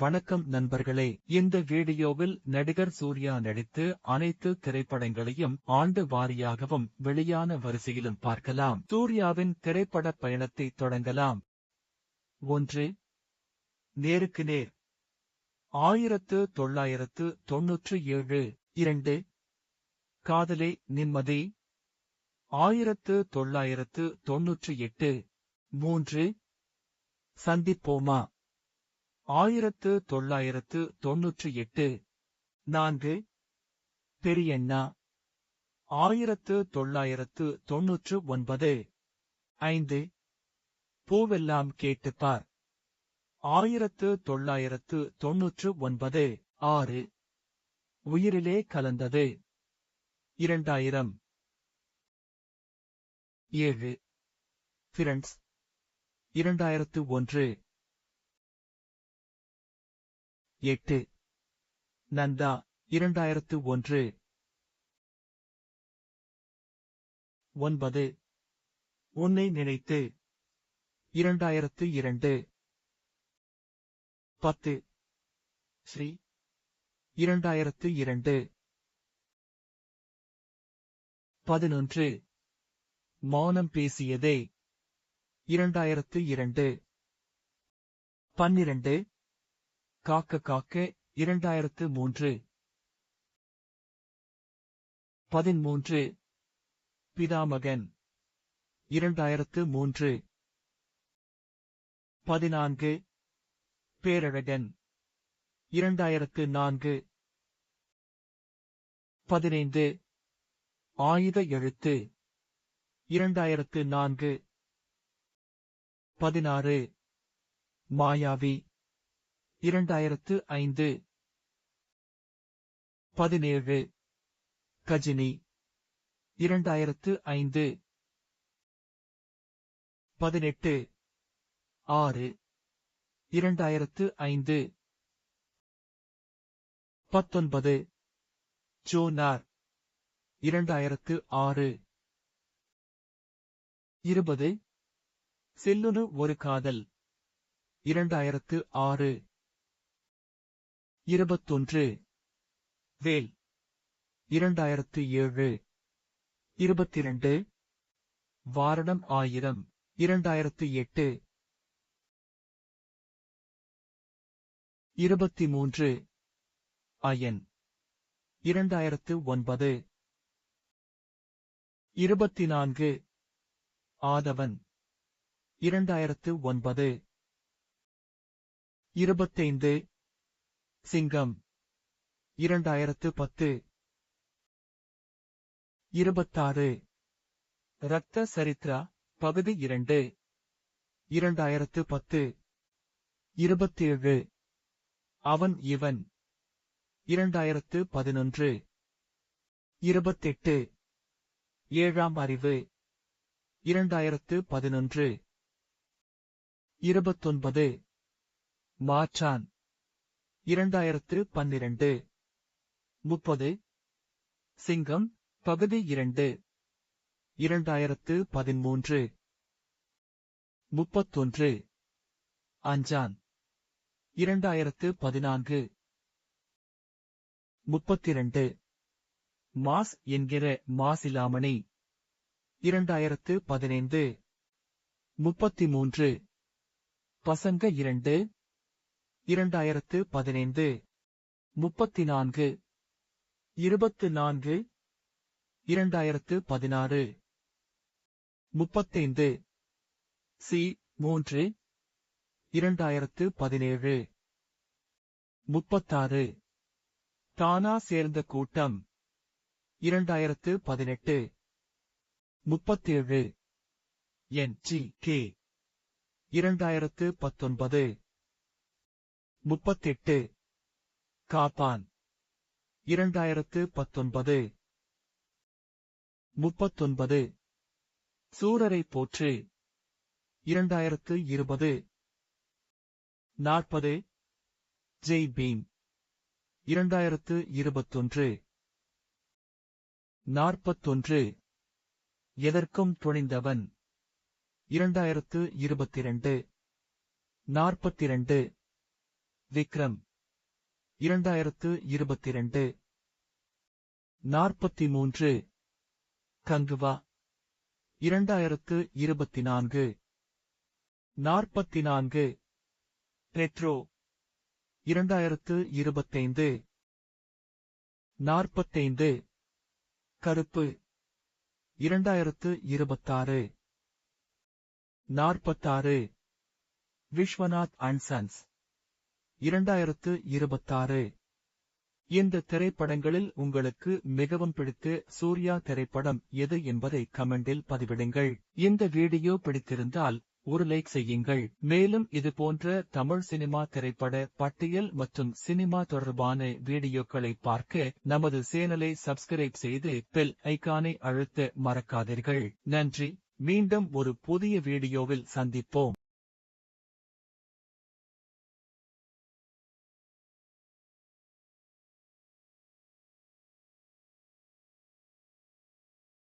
வணக்கம் நண்பர்களே, இந்த வீடியோவில் நடிகர் சூர்யா நடித்து அனைத்து திரைப்படங்களையும் ஆண்டு வாரியாகவும் வெளியான வரிசையிலும் பார்க்கலாம். சூர்யாவின் திரைப்பட பயணத்தை தொடங்கலாம். 1. நேருக்கு நேர் 1997. 2. காதலே நிம்மதி 1998. 3. சந்திப்போமா 1998. 4. பெரியண்ணா 1999. 5. பூவெல்லாம் கேட்டுப்பார் 1999. 6. உயிரிலே கலந்தது 2000. 7. ஃபிரண்ட்ஸ் 2001. 8. நந்தா 2001. 9. உன்னை நினைத்து 2002. 10. ஸ்ரீ 2002. 11. மௌனம் பேசியதே 2002. 12. காக்க காக்க 2003. 13. பிதாமகன் 2003. 14. பேரழகன் 2004. 15. ஆயுத எழுத்து 2004. 16. மாயாவி 2005. 17. கஜினி 2005. 18. 6. 2005. 19. ஜோனார் 2006. 20. செல்லுனு ஒரு காதல் 2006. 21. வேல் 2007. 22. வாரணம் 1000 2008. 23. அயன் 2009. 24. ஆதவன் 2009. 25. சிங்கம் 2010. 26. ரத்த சரித்ரா பகுதி 2 2010. 27. அவன் இவன் 2011. 28. ஏழாம் அறிவு 2011. 29. மாற்றான் 2012. 30. சிங்கம் பகுதி 2 2013. 31. அஞ்சான் 2014. 32. மாஸ் என்கிற மாசிலாமணி 2015. 33. பசங்க 2 2015. 34. 24. 2016. 35. சி 3 2017. 36. தானா சேர்ந்த கூட்டம் 2018. 37. என்.ஜி.கே 2019. 38. காப்பான் 2019. 39. சூரரை போற்று 2020. 40. ஜெய் பீம் 2021. 41. எதற்கும் துணிந்தவன் 2022. 42. விக்ரம் 2022 43 கங்குவா 2024 44 ரெட்ரோ 2025 45 கருப்பு 2026 46 விஸ்வநாத் அண்ட் சன்ஸ் 2026 இந்த திரைப்படங்களில் உங்களுக்கு மிகவும் பிடித்த சூர்யா திரைப்படம் எது என்பதை கமெண்டில் பதிவிடுங்கள். இந்த வீடியோ பிடித்திருந்தால் ஒரு லைக் செய்யுங்கள். மேலும் இது போன்ற தமிழ் சினிமா திரைப்பட பட்டியல் மற்றும் சினிமா தொடர்பான வீடியோக்களை பார்க்க நமது சேனலை சப்ஸ்கிரைப் செய்து பெல் ஐகானை அழுத்த மறக்காதீர்கள். நன்றி. மீண்டும் ஒரு புதிய வீடியோவில் சந்திப்போம்.